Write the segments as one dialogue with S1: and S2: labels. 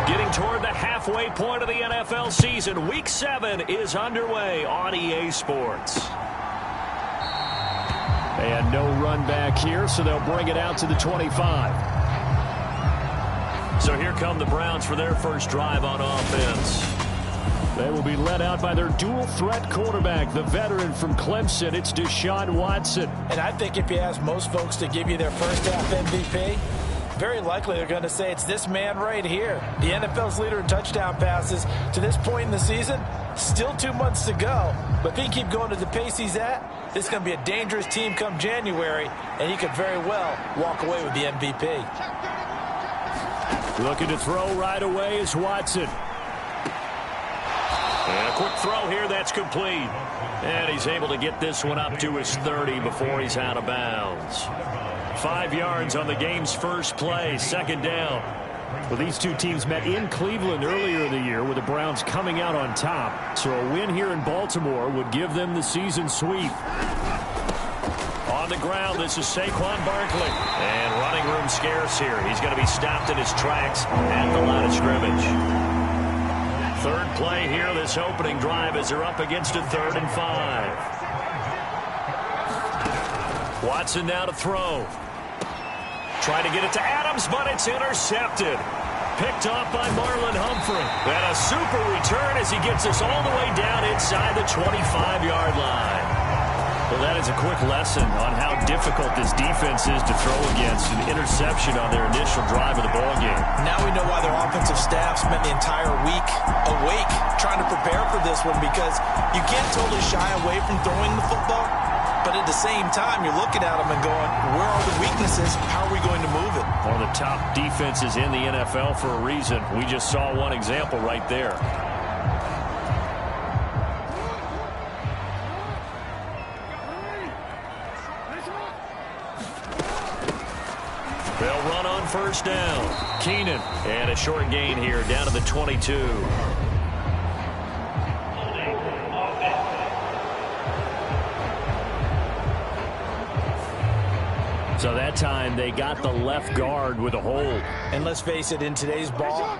S1: Getting toward the halfway point of the NFL season, Week 7 is underway on EA Sports. And no run back here, so they'll bring it out to the 25. So here come the Browns for their first drive on offense. They will be led out by their dual-threat quarterback, the veteran from Clemson. It's Deshaun Watson.
S2: And I think if you ask most folks to give you their first-half MVP, very likely they're going to say it's this man right here. The NFL's leader in touchdown passes to this point in the season. Still 2 months to go. But if he can keep going at the pace he's at, this is going to be a dangerous team come January, and he could very well walk away with the MVP.
S1: Looking to throw right away is Watson. And a quick throw here, that's complete. And he's able to get this one up to his 30 before he's out of bounds. 5 yards on the game's first play, second down. Well, these two teams met in Cleveland earlier in the year with the Browns coming out on top. So a win here in Baltimore would give them the season sweep. On the ground, this is Saquon Barkley. And running room scarce here. He's going to be stopped in his tracks at the line of scrimmage. Third play here, this opening drive as they're up against a 3rd and 5. Watson now to throw. Trying to get it to Adams, but it's intercepted. Picked off by Marlon Humphrey. And a super return as he gets us all the way down inside the 25-yard line. Well, that is a quick lesson on how difficult this defense is to throw against. An interception on their initial drive of the ballgame.
S2: Now we know why their offensive staff spent the entire week awake trying to prepare for this one, because you can't totally shy away from throwing the football. But at the same time, you're looking at them and going, where are the weaknesses? How are we going to move it?
S1: One of the top defenses in the NFL for a reason. We just saw one example right there. They'll run on first down. Keenan, and a short gain here down to the 22. So that time they got the left guard with a hold.
S2: And let's face it, in today's ball,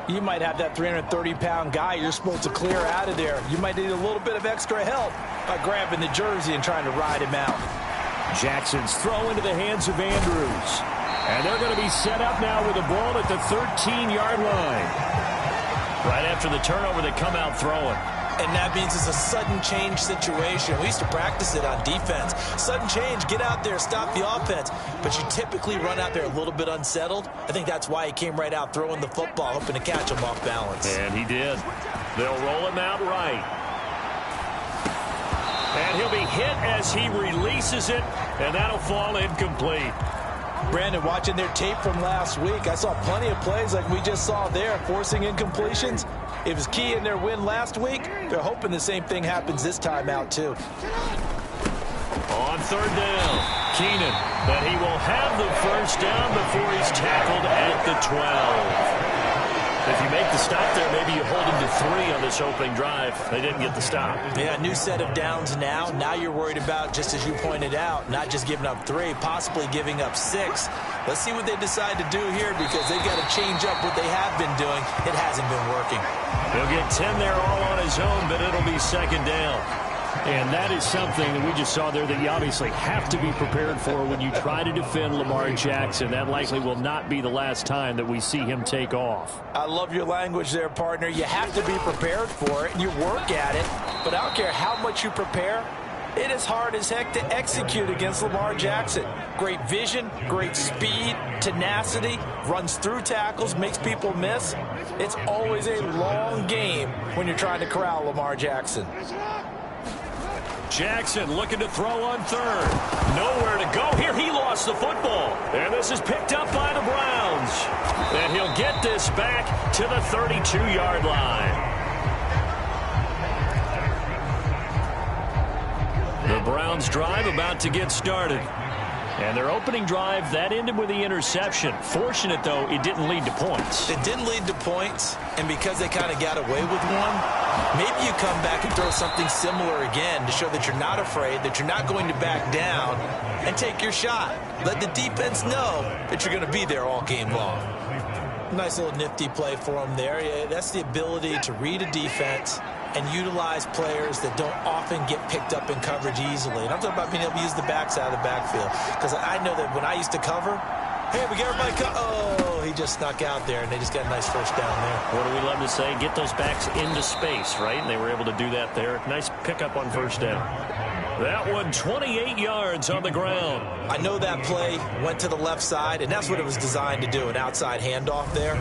S2: you might have that 330-pound guy you're supposed to clear out of there. You might need a little bit of extra help by grabbing the jersey and trying to ride him out.
S1: Jackson's throw into the hands of Andrews. And they're going to be set up now with the ball at the 13-yard line. Right after the turnover, they come out throwing.
S2: And that means it's a sudden change situation. We used to practice it on defense. Sudden change, get out there, stop the offense. But you typically run out there a little bit unsettled. I think that's why he came right out throwing the football, hoping to catch him off balance.
S1: And he did. They'll roll him out right. And he'll be hit as he releases it, and that'll fall incomplete.
S2: Brandon, watching their tape from last week, I saw plenty of plays like we just saw there, forcing incompletions. It was key in their win last week. They're hoping the same thing happens this time out, too.
S1: On third down, Keenan, but he will have the first down before he's tackled at the 12. If you make the stop there, maybe you hold him to 3 on this opening drive. They didn't get the stop.
S2: Yeah, new set of downs now. Now you're worried about, just as you pointed out, not just giving up 3, possibly giving up 6. Let's see what they decide to do here, because they've got to change up what they have been doing. It hasn't been working.
S1: He'll get 10 there all on his own, but it'll be second down. And that is something that we just saw there that you obviously have to be prepared for when you try to defend Lamar Jackson. That likely will not be the last time that we see him take off.
S2: I love your language there, partner. You have to be prepared for it, and you work at it. But I don't care how much you prepare, it is hard as heck to execute against Lamar Jackson. Great vision, great speed, tenacity, runs through tackles, makes people miss. It's always a long game when you're trying to corral Lamar Jackson.
S1: Jackson looking to throw on third. Nowhere to go here. He lost the football. And this is picked up by the Browns. And he'll get this back to the 32-yard line. The Browns drive about to get started. And their opening drive, that ended with the interception. Fortunate, though, it didn't lead to points.
S2: It didn't lead to points, and because they kind of got away with one, maybe you come back and throw something similar again to show that you're not afraid, that you're not going to back down, and take your shot. Let the defense know that you're going to be there all game long. Nice little nifty play for him there. Yeah, that's the ability to read a defense and utilize players that don't often get picked up in coverage easily. And I'm talking about being able to use the backside of the backfield. Because I know that when I used to cover, hey, we get everybody oh, he just snuck out there, and they just got a nice first down there.
S1: What do we love to say? Get those backs into space, right? And they were able to do that there. Nice pickup on first down. That one, 28 yards on the ground.
S2: I know that play went to the left side, and that's what it was designed to do, an outside handoff there.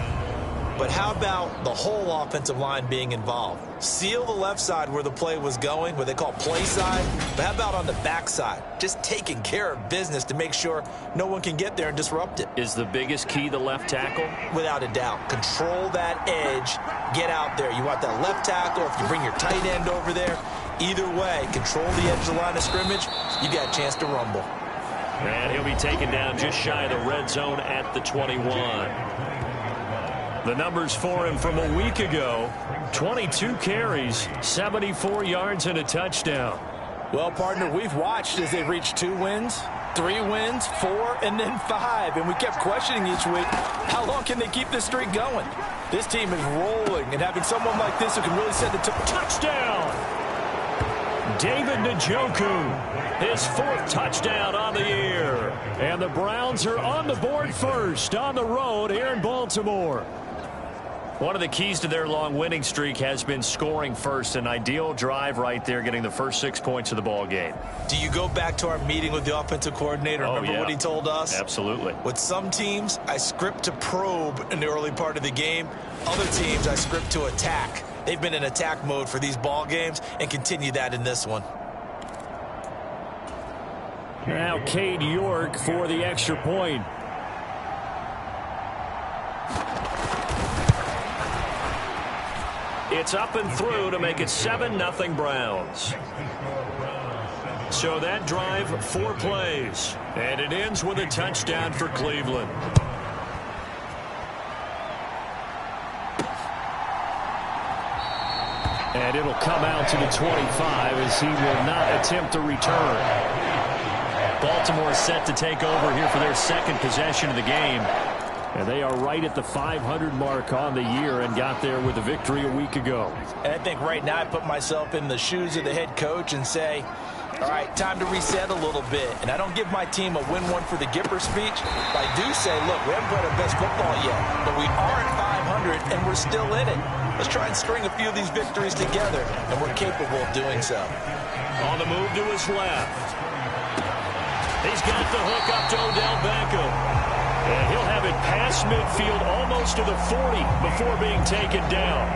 S2: But how about the whole offensive line being involved? Seal the left side where the play was going, what they call play side. But how about on the back side? Just taking care of business to make sure no one can get there and disrupt it.
S1: Is the biggest key the left tackle?
S2: Without a doubt. Control that edge. Get out there. You want that left tackle. If you bring your tight end over there, either way, control the edge of the line of scrimmage. You got a chance to rumble.
S1: And he'll be taken down just shy of the red zone at the 21. The numbers for him from a week ago, 22 carries, 74 yards, and a touchdown.
S2: Well, partner, we've watched as they've reached 2 wins, 3 wins, 4, and then 5. And we kept questioning each week, how long can they keep this streak going? This team is rolling, and having someone like this who can really set the touchdown.
S1: David Njoku, his 4th touchdown on the year. And the Browns are on the board first on the road here in Baltimore. One of the keys to their long winning streak has been scoring first. An ideal drive right there, getting the first 6 points of the ball game.
S2: Do you go back to our meeting with the offensive coordinator? Remember what he told us?
S1: Absolutely.
S2: With some teams, I script to probe in the early part of the game. Other teams, I script to attack. They've been in attack mode for these ball games and continue that in this one.
S1: Now Cade York for the extra point. It's up and through to make it 7-0 Browns. So that drive, 4 plays. And it ends with a touchdown for Cleveland. And it'll come out to the 25 as he will not attempt to return. Baltimore is set to take over here for their 2nd possession of the game. And they are right at the 500 mark on the year and got there with a victory a week ago.
S2: And I think right now I put myself in the shoes of the head coach and say, all right, time to reset a little bit. And I don't give my team a win one for the Gipper speech. But I do say, look, we haven't played our best football yet, but we are at 500 and we're still in it. Let's try and string a few of these victories together, and we're capable of doing so.
S1: On the move to his left. He's got the hook up to Odell Beckham. And he'll have it past midfield almost to the 40 before being taken down.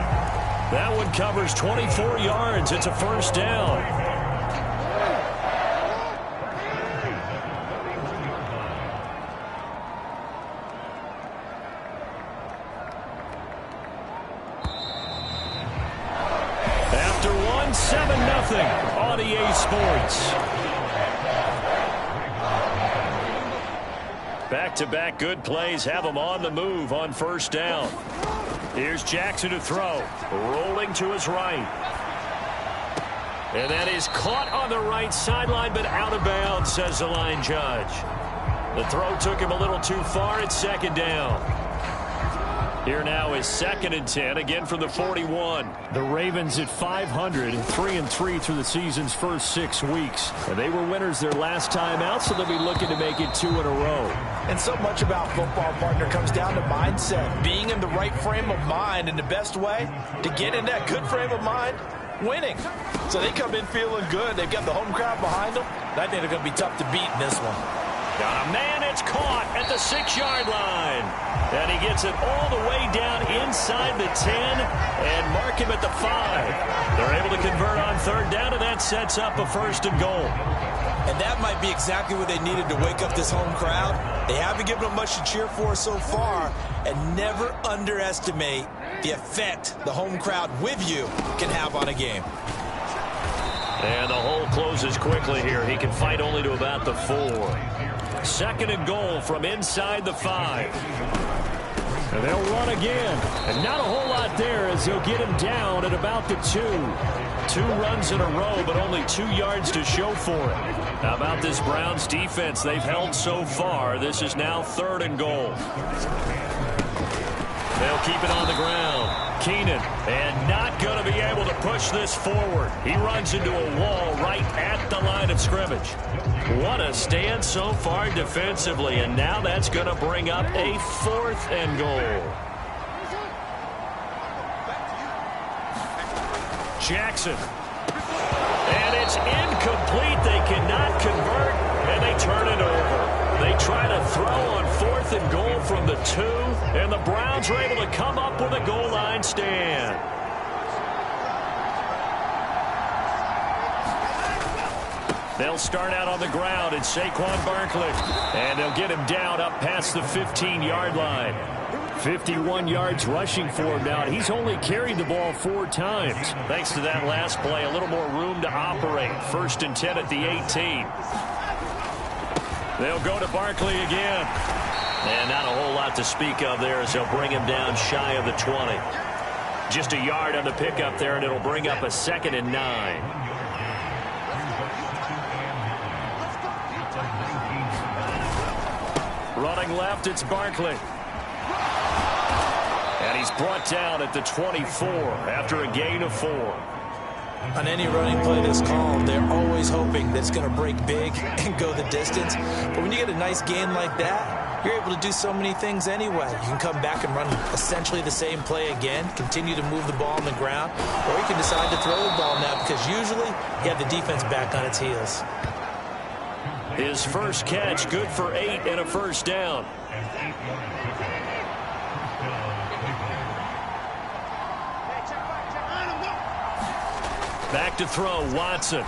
S1: That one covers 24 yards. It's a first down. After one, 7-0 on EA Sports. Back-to-back good plays have them on the move on first down. Here's Jackson to throw. Rolling to his right. And that is caught on the right sideline, but out of bounds, says the line judge. The throw took him a little too far. It's 2nd down. Here now is 2nd and 10, again from the 41. The Ravens at 500, 3-3 through the season's first 6 weeks. And they were winners their last time out, so they'll be looking to make it 2 in a row.
S2: And so much about football, partner, comes down to mindset. Being in the right frame of mind, and the best way to get in that good frame of mind, winning. So they come in feeling good. They've got the home crowd behind them. And I think they're going to be tough to beat in this one.
S1: Got a man, it's caught at the 6-yard line. And he gets it all the way down inside the 10 and mark him at the 5. They're able to convert on 3rd down, and that sets up a 1st and goal.
S2: And that might be exactly what they needed to wake up this home crowd. They haven't given them much to cheer for so far, and never underestimate the effect the home crowd with you can have on a game.
S1: And the hole closes quickly here. He can fight only to about the 4. 2nd and goal from inside the 5. And they'll run again. And not a whole lot there as he'll get him down at about the 2. 2 runs in a row, but only 2 yards to show for it. How about this Browns defense they've held so far? This is now 3rd and goal. They'll keep it on the ground. Keenan, and not going to be able to push this forward. He runs into a wall right at the line of scrimmage. What a stand so far defensively, and now that's going to bring up a 4th and goal. Jackson. And it's incomplete. They cannot convert, and they turn it over. They try to throw on 4th and goal from the 2, and the Browns are able to come up with a goal line stand. They'll start out on the ground in Saquon Barkley, and they'll get him down up past the 15-yard line. 51 yards rushing for him now. He's only carried the ball 4 times. Thanks to that last play, a little more room to operate. 1st and 10 at the 18. They'll go to Barkley again. And not a whole lot to speak of there as they'll bring him down shy of the 20. Just a yard on the pickup there, and it'll bring up a 2nd and 9. Running left, it's Barkley. And he's brought down at the 24 after a gain of 4.
S2: On any running play that's called, they're always hoping that it's going to break big and go the distance. But when you get a nice gain like that, you're able to do so many things anyway. You can come back and run essentially the same play again, continue to move the ball on the ground, or you can decide to throw the ball now because usually you have the defense back on its heels.
S1: His first catch, good for 8 and a 1st down. Back to throw, Watson.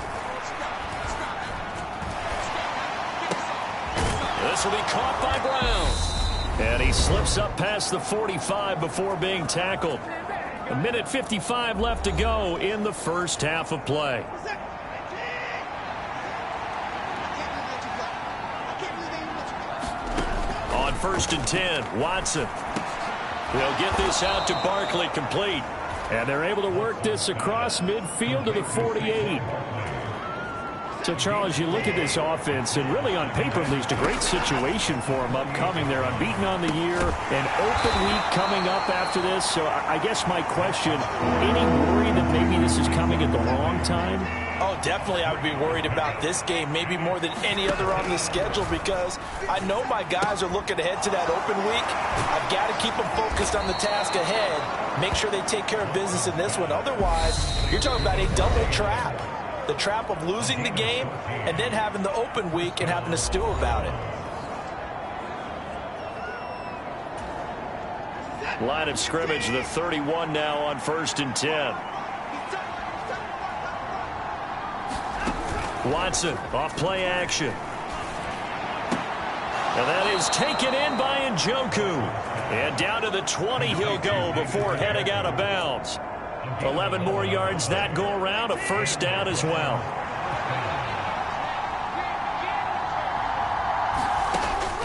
S1: This will be caught by Brown. And he slips up past the 45 before being tackled. 1:55 left to go in the first half of play. On 1st and 10, Watson. They'll get this out to Barkley, complete. And they're able to work this across midfield to the 48. So, Charles, you look at this offense, and really on paper, at least, a great situation for them upcoming. They're unbeaten on the year, an open week coming up after this. So I guess my question, any worry that maybe this is coming at the wrong time?
S2: Oh, definitely I would be worried about this game, maybe more than any other on the schedule, because I know my guys are looking ahead to that open week. I've got to keep them focused on the task ahead, make sure they take care of business in this one. Otherwise, you're talking about a double trap. The trap of losing the game and then having the open week and having to stew about it.
S1: Line of scrimmage, the 31 now on 1st and 10. Watson off play action. And that is taken in by Njoku. And down to the 20 he'll go before heading out of bounds. 11 more yards that go around, a 1st down as well.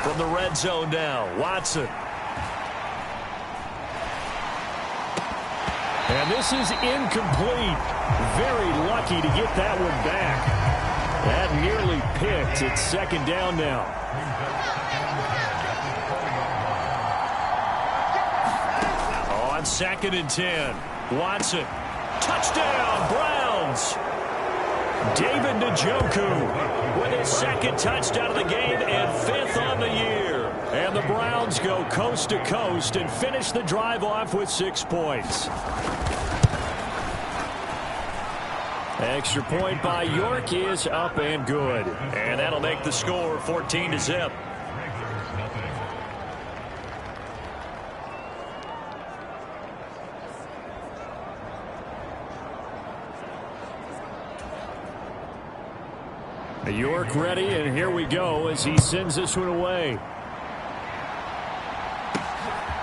S1: From the red zone now, Watson. And this is incomplete. Very lucky to get that one back. That nearly picked. It's 2nd down now. On 2nd and 10. Watson. Touchdown, Browns. David Njoku with his 2nd touchdown of the game and 5th on the year. And the Browns go coast to coast and finish the drive off with 6 points. Extra point by York is up and good. And that'll make the score 14-0. York ready, and here we go as he sends this one away.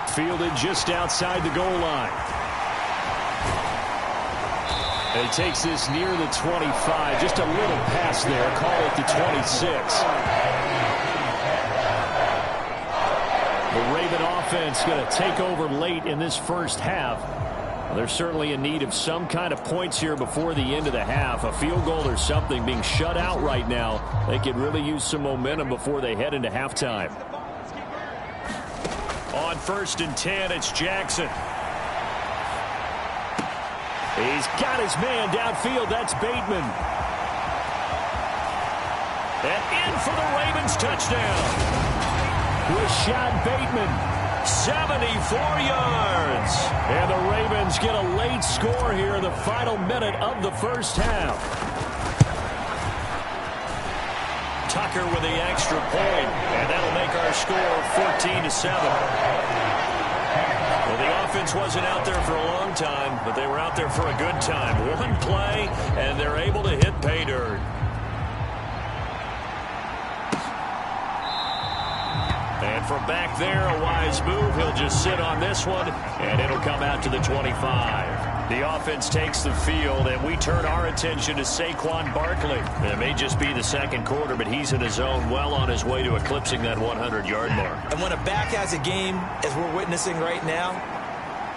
S1: Fielded just outside the goal line. And he takes this near the 25. Just a little pass there. Call it the 26. The Raven offense going to take over late in this first half. They're certainly in need of some kind of points here before the end of the half. A field goal or something, being shut out right now. They could really use some momentum before they head into halftime. On 1st and 10. It's Jackson. He's got his man downfield. That's Bateman. And in for the Ravens touchdown. Rashad Bateman. 74 yards. And the Ravens get a late score here in the final minute of the first half. Tucker with the extra point, and that'll make our score 14-7. Well, the offense wasn't out there for a long time, but they were out there for a good time. One play, and they're able to hit pay dirt. And from back there, a wise move. He'll just sit on this one, and it'll come out to the 25. The offense takes the field, and we turn our attention to Saquon Barkley. It may just be the second quarter, but he's in his zone, well on his way to eclipsing that 100-yard mark.
S2: And when a back has a game, as we're witnessing right now,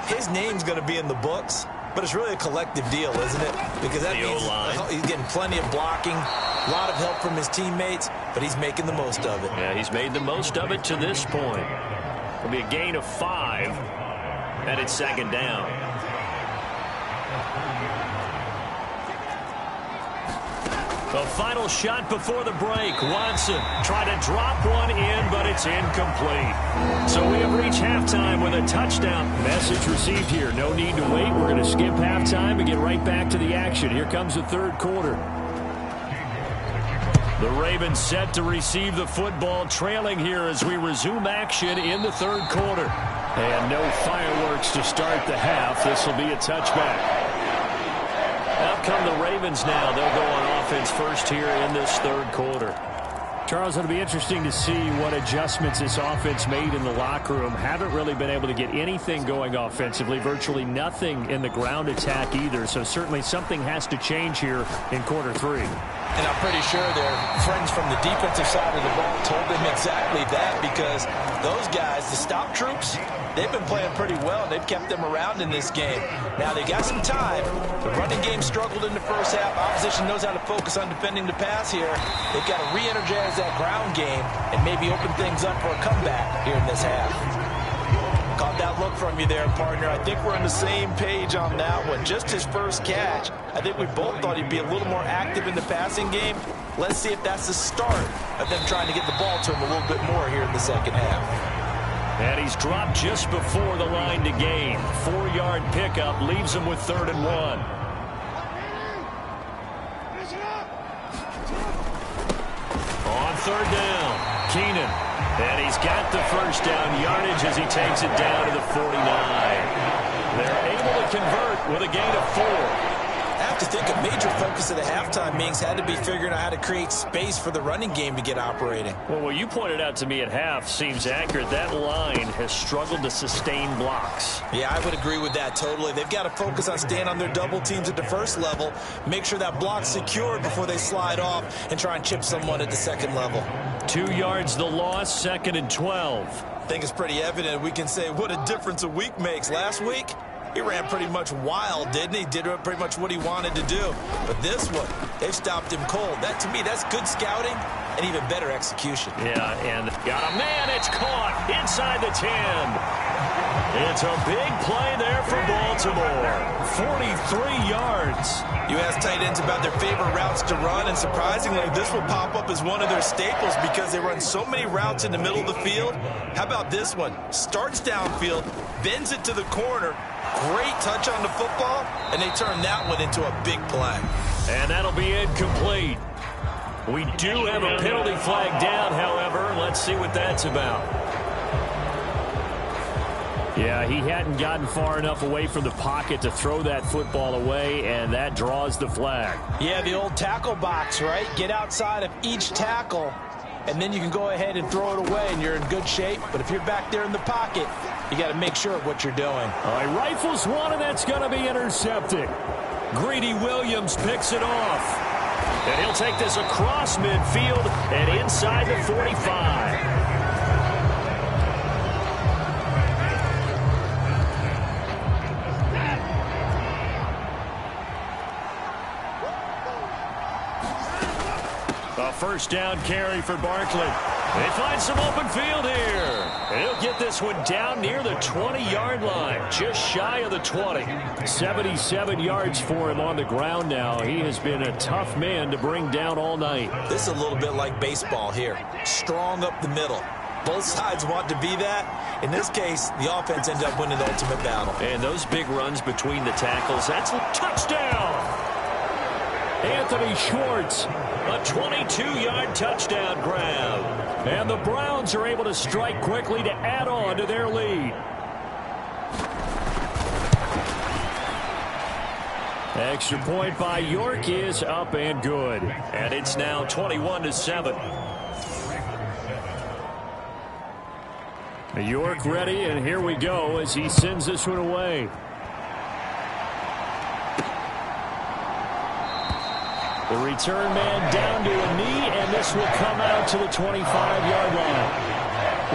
S2: his name's going to be in the books, but it's really a collective deal, isn't it? Because that means he's getting plenty of blocking, a lot of help from his teammates, but he's making the most of it.
S1: Yeah, he's made the most of it to this point. It'll be a gain of 5, and it's second down. The final shot before the break. Watson tried to drop one in, but it's incomplete. So we have reached halftime with a touchdown. Message received here. No need to wait. We're going to skip halftime and get right back to the action. Here comes the third quarter. The Ravens set to receive the football, trailing here as we resume action in the third quarter. And no fireworks to start the half. This will be a touchback. Out come the Ravens now. They'll go on offense first here in this third quarter. Charles, it'll be interesting to see what adjustments this offense made in the locker room. Haven't really been able to get anything going offensively. Virtually nothing in the ground attack either. So certainly something has to change here in quarter 3.
S2: And I'm pretty sure their friends from the defensive side of the ball told them exactly that, because those guys, the stop troops, they've been playing pretty well, and they've kept them around in this game. Now, they got some time. The running game struggled in the first half. Opposition knows how to focus on defending the pass here. They've got to re-energize that ground game and maybe open things up for a comeback here in this half. Caught that look from you there, partner. I think we're on the same page on that one. Just his first catch. I think we both thought he'd be a little more active in the passing game. Let's see if that's the start of them trying to get the ball to him a little bit more here in the second half.
S1: And he's dropped just before the line to gain. 4-yard pickup leaves him with 3rd and 1. On 3rd down, Keenan. And he's got the first down yardage as he takes it down to the 49. They're able to convert with a gain of 4.
S2: I have to think a major focus of the halftime meetings had to be figuring out how to create space for the running game to get operating.
S1: Well, what you pointed out to me at half seems accurate. That line has struggled to sustain blocks.
S2: Yeah, I would agree with that totally. They've got to focus on staying on their double teams at the first level, make sure that block's secured before they slide off and try and chip someone at the second level.
S1: 2 yards the loss, 2nd and 12.
S2: I think it's pretty evident. We can say what a difference a week makes. Last week, he ran pretty much wild, didn't he? Did pretty much what he wanted to do. But this one, they've stopped him cold. That, to me, that's good scouting and even better execution.
S1: Yeah, and got a man. It's caught inside the 10. It's a big play there for Baltimore. 43 yards.
S2: You ask tight ends about their favorite routes to run, and surprisingly, this will pop up as one of their staples because they run so many routes in the middle of the field. How about this one? Starts downfield, bends it to the corner. Great touch on the football, and they turn that one into a big play.
S1: And that'll be incomplete. We do have a penalty flag down, however. Let's see what that's about. Yeah, he hadn't gotten far enough away from the pocket to throw that football away, and that draws the flag.
S2: Yeah, the old tackle box, right? Get outside of each tackle, and then you can go ahead and throw it away, and you're in good shape. But if you're back there in the pocket, you got to make sure of what you're doing.
S1: All right, rifles one, and that's going to be intercepted. Greedy Williams picks it off. And he'll take this across midfield and inside the 45. A first down carry for Barkley. They find some open field here. And he'll get this one down near the 20-yard line, just shy of the 20. 77 yards for him on the ground now. He has been a tough man to bring down all night.
S2: This is a little bit like baseball here. Strong up the middle. Both sides want to be that. In this case, the offense ends up winning the ultimate battle.
S1: And those big runs between the tackles, that's a touchdown. Anthony Schwartz, a 22-yard touchdown grab. And the Browns are able to strike quickly to add on to their lead. Extra point by York is up and good. And it's now 21-7. York ready, and here we go as he sends this one away. The return man down to a knee, and this will come out to the 25-yard line.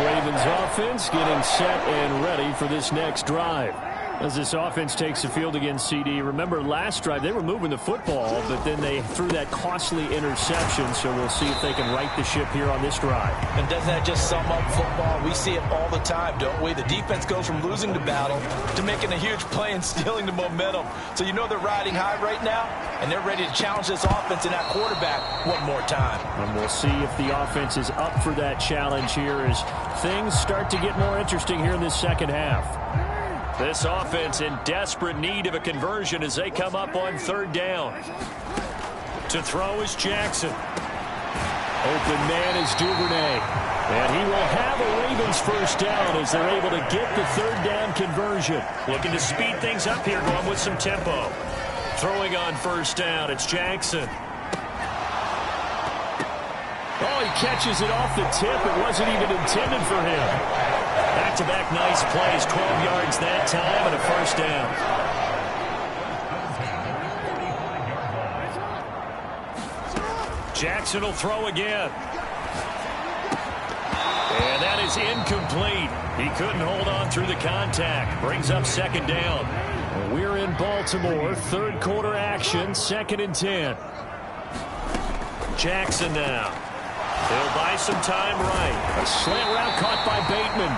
S1: Ravens offense getting set and ready for this next drive. As this offense takes the field against CD, remember last drive they were moving the football, but then they threw that costly interception, so we'll see if they can right the ship here on this drive.
S2: And doesn't that just sum up football? We see it all the time, don't we? The defense goes from losing the battle to making a huge play and stealing the momentum. So you know they're riding high right now, and they're ready to challenge this offense and that quarterback one more time.
S1: And we'll see if the offense is up for that challenge here as things start to get more interesting here in this second half. This offense in desperate need of a conversion as they come up on third down. To throw is Jackson. Open man is Duvernay. And he will have a Ravens first down as they're able to get the third down conversion. Looking to speed things up here, going with some tempo. Throwing on first down, it's Jackson. Oh, he catches it off the tip. It wasn't even intended for him. Back-to-back nice plays, 12 yards that time and a first down. Jackson will throw again. And that is incomplete. He couldn't hold on through the contact. Brings up second down. We're in Baltimore, third quarter action, 2nd and 10. Jackson now. They'll buy some time right. A slant route caught by Bateman.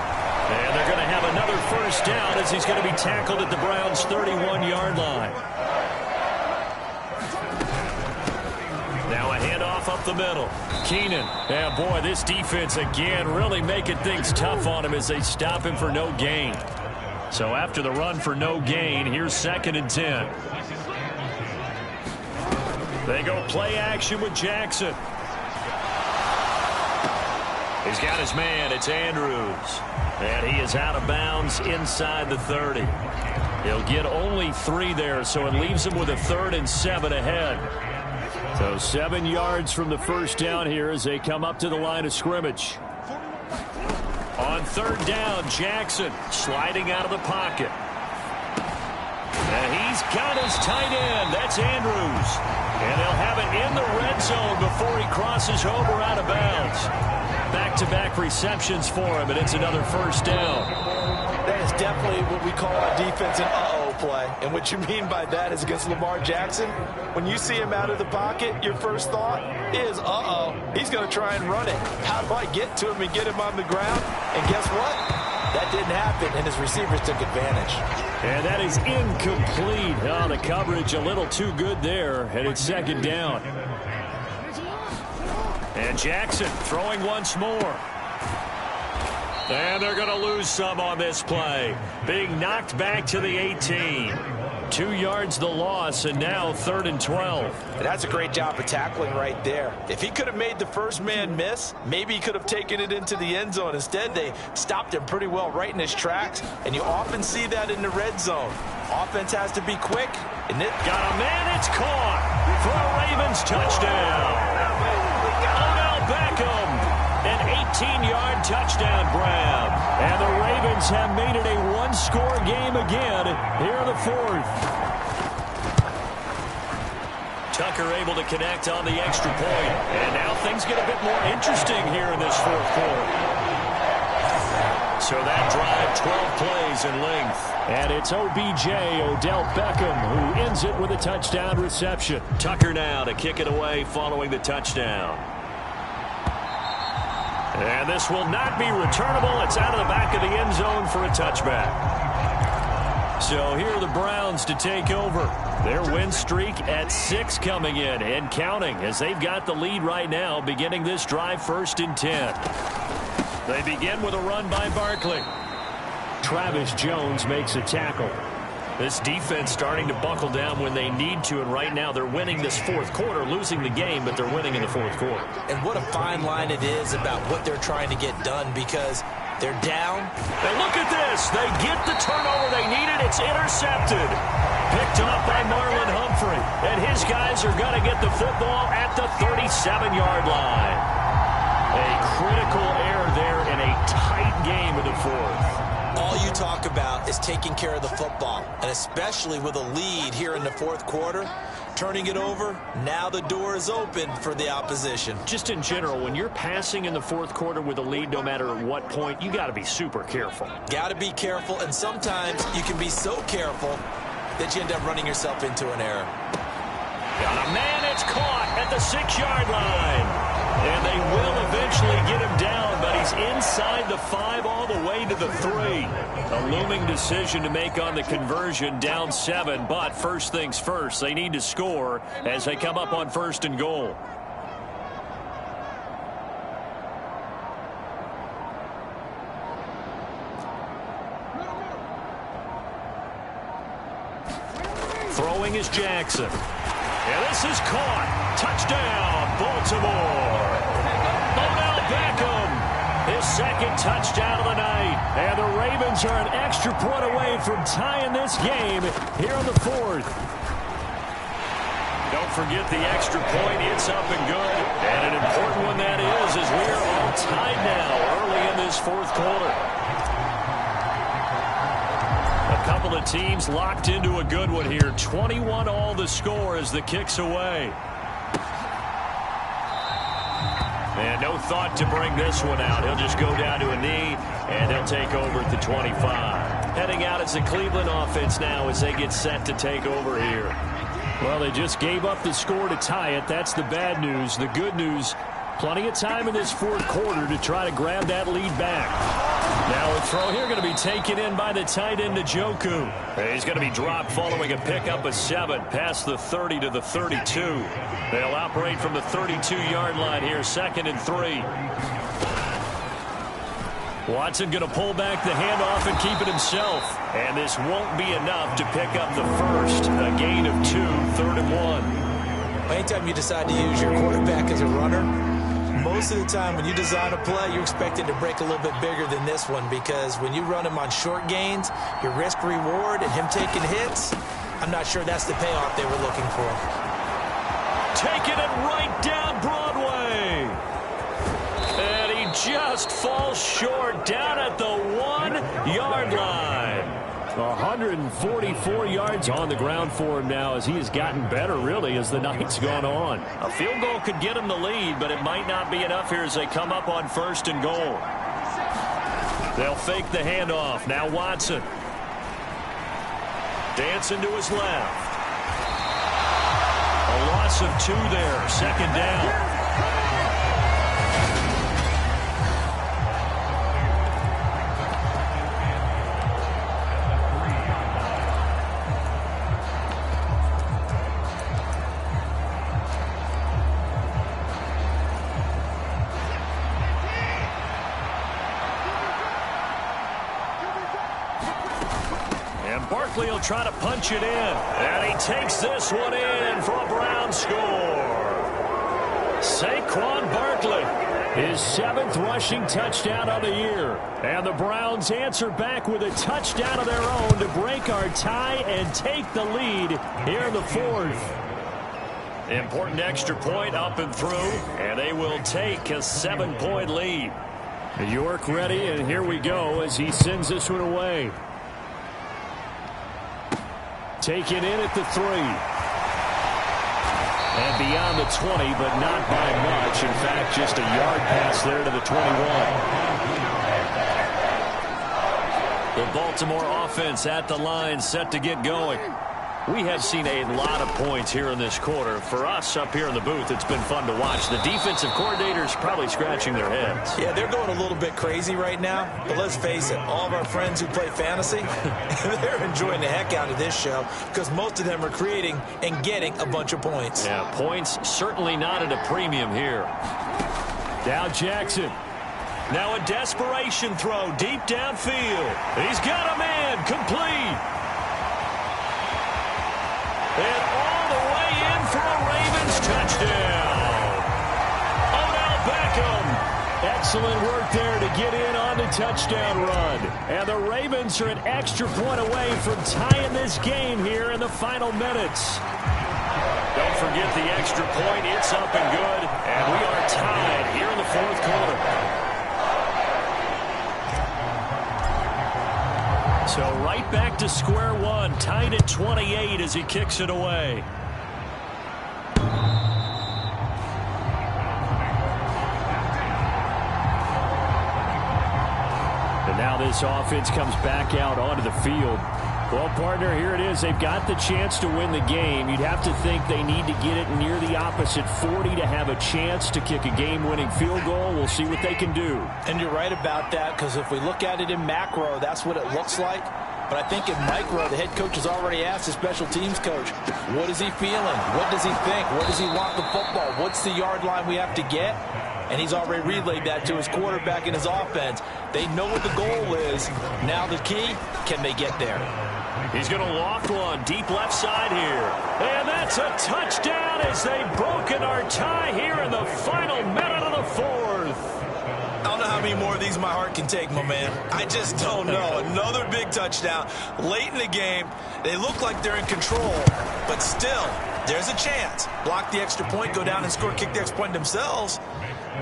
S1: And they're going to have another first down as he's going to be tackled at the Browns' 31-yard line. Now a handoff up the middle. Keenan. Yeah, boy, this defense again really making things tough on him as they stop him for no gain. So after the run for no gain, here's 2nd and 10. They go play action with Jackson. He's got his man. It's Andrews. And he is out of bounds inside the 30. He'll get only 3 there, so it leaves him with a 3rd and 7 ahead. So 7 yards from the first down here as they come up to the line of scrimmage. On third down, Jackson sliding out of the pocket. And he's got his tight end. That's Andrews. And they'll have it in the red zone before he crosses over out of bounds. Back-to-back receptions for him, and it's another first down.
S2: That is definitely what we call our defense an uh-oh play. And what you mean by that is against Lamar Jackson, when you see him out of the pocket, your first thought is, uh-oh, he's going to try and run it. How do I get to him and get him on the ground? And guess what? That didn't happen, and his receivers took advantage.
S1: And that is incomplete. Oh, the coverage a little too good there, and it's second down. And Jackson throwing once more. And they're going to lose some on this play. Being knocked back to the 18. 2 yards the loss, and now 3rd and 12.
S2: And that's a great job of tackling right there. If he could have made the first man miss, maybe he could have taken it into the end zone. Instead, they stopped him pretty well right in his tracks, and you often see that in the red zone. Offense has to be quick. And it
S1: got a man, it's caught for a Ravens touchdown. Odell Beckham, an 18-yard touchdown grab. And the Ravens have made it a one-score game again here in the 4th. Tucker able to connect on the extra point. And now things get a bit more interesting here in this 4th quarter. So that drive, 12 plays in length. And it's OBJ, Odell Beckham, who ends it with a touchdown reception. Tucker now to kick it away following the touchdown. And this will not be returnable. It's out of the back of the end zone for a touchback. So here are the Browns to take over. Their win streak at 6 coming in and counting as they've got the lead right now, beginning this drive 1st and 10. They begin with a run by Barkley. Travis Jones makes a tackle. This defense starting to buckle down when they need to, and right now they're winning this 4th quarter, losing the game, but they're winning in the 4th quarter.
S2: And what a fine line it is about what they're trying to get done, because they're down.
S1: And look at this. They get the turnover they needed. It's intercepted. Picked up by Marlon Humphrey. And his guys are going to get the football at the 37-yard line. A critical error there in a tight game in the 4th.
S2: All you talk about is taking care of the football, and especially with a lead here in the 4th quarter, turning it over, now the door is open for the opposition.
S1: Just in general, when you're passing in the 4th quarter with a lead, no matter at what point, you got to be super careful.
S2: Got to be careful, and sometimes you can be so careful that you end up running yourself into an error.
S1: Got a man, it's caught at the 6-yard line. And they will eventually get him down, but he's inside the 5 all the way to the 3. A looming decision to make on the conversion, down 7. But first things first, they need to score as they come up on 1st and goal. Throwing is Jackson. And this is caught. Touchdown, Baltimore. Odell Beckham, his 2nd touchdown of the night. And the Ravens are an extra point away from tying this game here in the 4th. Don't forget the extra point. It's up and good. And an important one that is, as we are all tied now early in this 4th quarter. A couple of teams locked into a good one here. 21 all the score as the kick's away. And no thought to bring this one out. He'll just go down to a knee, and he'll take over at the 25. Heading out as the Cleveland offense now as they get set to take over here. Well, they just gave up the score to tie it. That's the bad news. The good news, plenty of time in this 4th quarter to try to grab that lead back. Now a throw here going to be taken in by the tight end, Njoku. He's going to be dropped following a pickup of 7 past the 30 to the 32. They'll operate from the 32-yard line here, 2nd and 3. Watson going to pull back the handoff and keep it himself. And this won't be enough to pick up the 1st. A gain of 2, 3rd and 1.
S2: Anytime you decide to use your quarterback as a runner, most of the time when you design a play, you're expected to break a little bit bigger than this one, because when you run him on short gains, your risk-reward and him taking hits, I'm not sure that's the payoff they were looking for.
S1: Taking it right down Broadway. And he just falls short down at the 1-yard line. 144 yards on the ground for him now as he has gotten better, really, as the night's gone on. A field goal could get him the lead, but it might not be enough here as they come up on 1st and goal. They'll fake the handoff. Now Watson. Dancing to his left. A loss of 2 there. 2nd down. Barkley will try to punch it in. And he takes this one in for a Brown score. Saquon Barkley, his 7th rushing touchdown of the year. And the Browns answer back with a touchdown of their own to break our tie and take the lead here in the 4th. Important extra point up and through, and they will take a 7-point lead. York ready, and here we go as he sends this one away. Taken in at the 3. And beyond the 20, but not by much. In fact, just a yard pass there to the 21. The Baltimore offense at the line, set to get going. We have seen a lot of points here in this quarter. For us up here in the booth, it's been fun to watch. The defensive coordinators probably scratching their heads.
S2: Yeah, they're going a little bit crazy right now. But let's face it, all of our friends who play fantasy, they're enjoying the heck out of this show because most of them are creating and getting a bunch of points.
S1: Yeah, points certainly not at a premium here. Now Jackson. Now a desperation throw deep downfield. He's got a man complete. And all the way in for a Ravens touchdown. Odell Beckham. Excellent work there to get in on the touchdown run. And the Ravens are an extra point away from tying this game here in the final minutes. Don't forget the extra point. It's up and good. And we are tied here in the fourth quarter. So right back to square one, tied at 28 as he kicks it away. And now this offense comes back out onto the field. Well, partner, here it is. They've got the chance to win the game. You'd have to think they need to get it near the opposite 40 to have a chance to kick a game-winning field goal. We'll see what they can do.
S2: And you're right about that, because if we look at it in macro, that's what it looks like. But I think in micro, the head coach has already asked the special teams coach, what is he feeling? What does he think? Where does he want the football? What's the yard line we have to get? And he's already relayed that to his quarterback and his offense. They know what the goal is. Now the key, can they get there?
S1: He's going to loft one deep left side here. And that's a touchdown as they've broken our tie here in the final minute of the fourth.
S2: I don't know how many more of these my heart can take, my man. I just don't know. Another big touchdown late in the game. They look like they're in control, but still, there's a chance. Block the extra point, go down and score, kick the extra point themselves.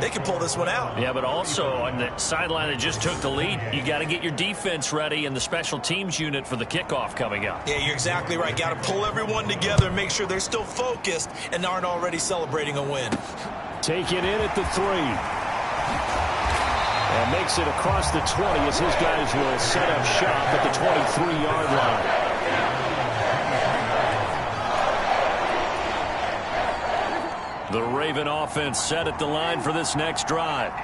S2: They can pull this one out.
S1: Yeah, but also on the sideline that just took the lead, you got to get your defense ready and the special teams unit for the kickoff coming up.
S2: Yeah, you're exactly right. Got to pull everyone together and make sure they're still focused and aren't already celebrating a win.
S1: Take it in at the 3. And makes it across the 20 as his guys will set up shop at the 23-yard line. The Raven offense set at the line for this next drive.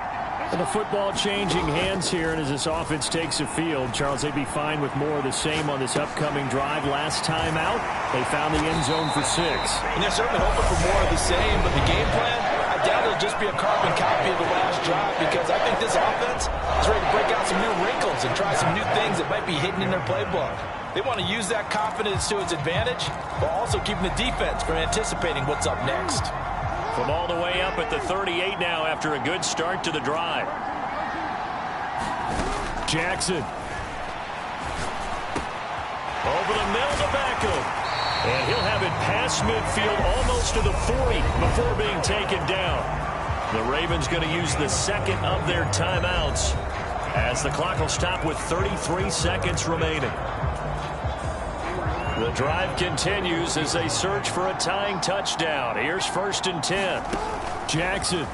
S1: And the football changing hands here, and as this offense takes the field, Charles, they'd be fine with more of the same on this upcoming drive. Last time out, they found the end zone for 6.
S2: And they're certainly hoping for more of the same, but the game plan, I doubt it'll just be a carbon copy of the last drive, because I think this offense is ready to break out some new wrinkles and try some new things that might be hidden in their playbook. They want to use that confidence to its advantage, while also keeping the defense from anticipating what's up next.
S1: From all the way up at the 38 now after a good start to the drive. Jackson. Over the middle to Beckham. And he'll have it past midfield almost to the 40 before being taken down. The Ravens going to use the second of their timeouts as the clock will stop with 33 seconds remaining. The drive continues as they search for a tying touchdown. Here's 1st and 10. Jackson.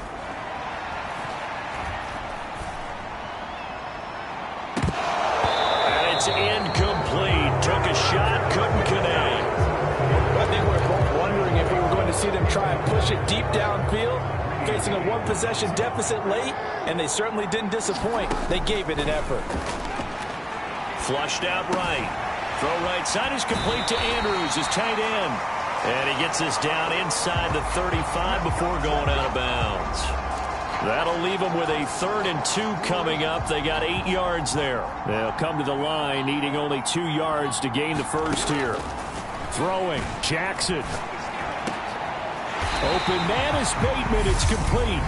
S1: And it's incomplete. Took a shot, couldn't connect.
S2: I think we're both wondering if we were going to see them try and push it deep downfield, facing a one-possession deficit late, and they certainly didn't disappoint. They gave it an effort.
S1: Flushed out right. Throw right side is complete to Andrews, his tight end. And he gets this down inside the 35 before going out of bounds. That'll leave them with a 3rd and 2 coming up. They got 8 yards there. They'll come to the line, needing only 2 yards to gain the first here. Throwing, Jackson. Open man is Bateman. It's complete.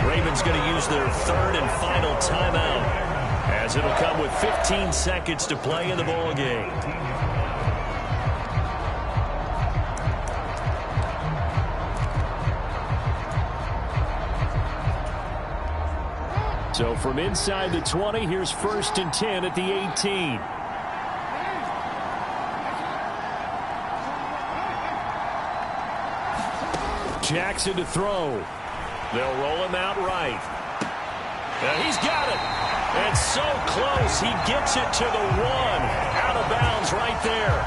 S1: Ravens going to use their 3rd and final timeout, as it'll come with 15 seconds to play in the ball game. So from inside the 20, here's 1st and 10 at the 18. Jackson to throw. They'll roll him out right. And he's got it. And so close, he gets it to the 1. Out of bounds right there.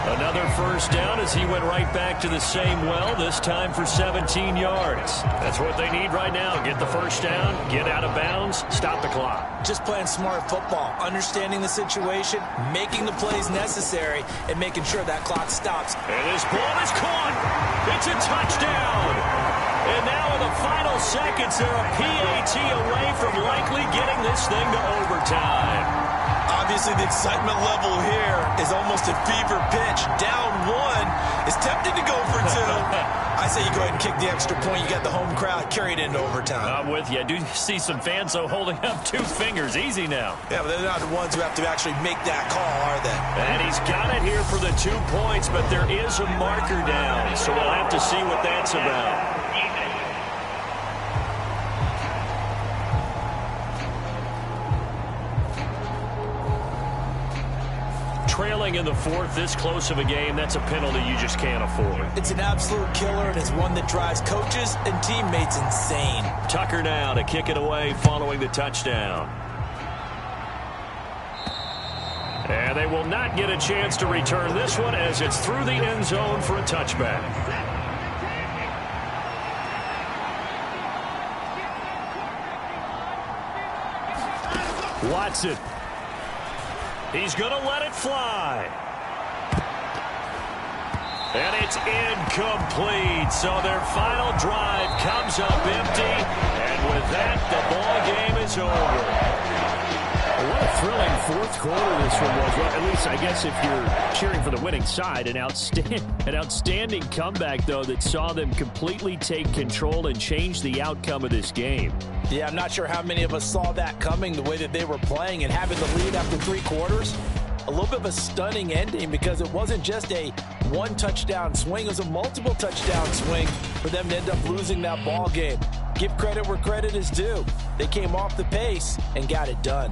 S1: Another first down as he went right back to the same well, this time for 17 yards. That's what they need right now. Get the first down, get out of bounds, stop the clock.
S2: Just playing smart football, understanding the situation, making the plays necessary, and making sure that clock stops.
S1: And this ball is caught. It's a touchdown. And now in the final seconds, they're a PAT away from likely getting this thing to overtime.
S3: Obviously, the excitement level here is almost at fever pitch. Down one is tempted to go for two. I say you go ahead and kick the extra point. You got the home crowd, carry it into overtime.
S1: I'm with you. I do see some fans, though, holding up 2 fingers. Easy now.
S3: Yeah, but they're not the ones who have to actually make that call, are they?
S1: And he's got it here for the 2 points, but there is a marker down, so we'll have to see what that's about. Trailing in the 4th, this close of a game, that's a penalty you just can't afford.
S2: It's an absolute killer, and it's one that drives coaches and teammates insane.
S1: Tucker now to kick it away following the touchdown. And they will not get a chance to return this one as it's through the end zone for a touchback. Watson. He's going to let it fly. And it's incomplete. So their final drive comes up empty. And with that, the ball game is over. What a thrilling 4th quarter this one was. Well, at least, I guess, if you're cheering for the winning side, an outstanding comeback, though, that saw them completely take control and change the outcome of this game.
S2: Yeah, I'm not sure how many of us saw that coming, the way that they were playing and having the lead after 3 quarters. A little bit of a stunning ending because it wasn't just a 1-touchdown swing. It was a multiple touchdown swing for them to end up losing that ball game. Give credit where credit is due. They came off the pace and got it done.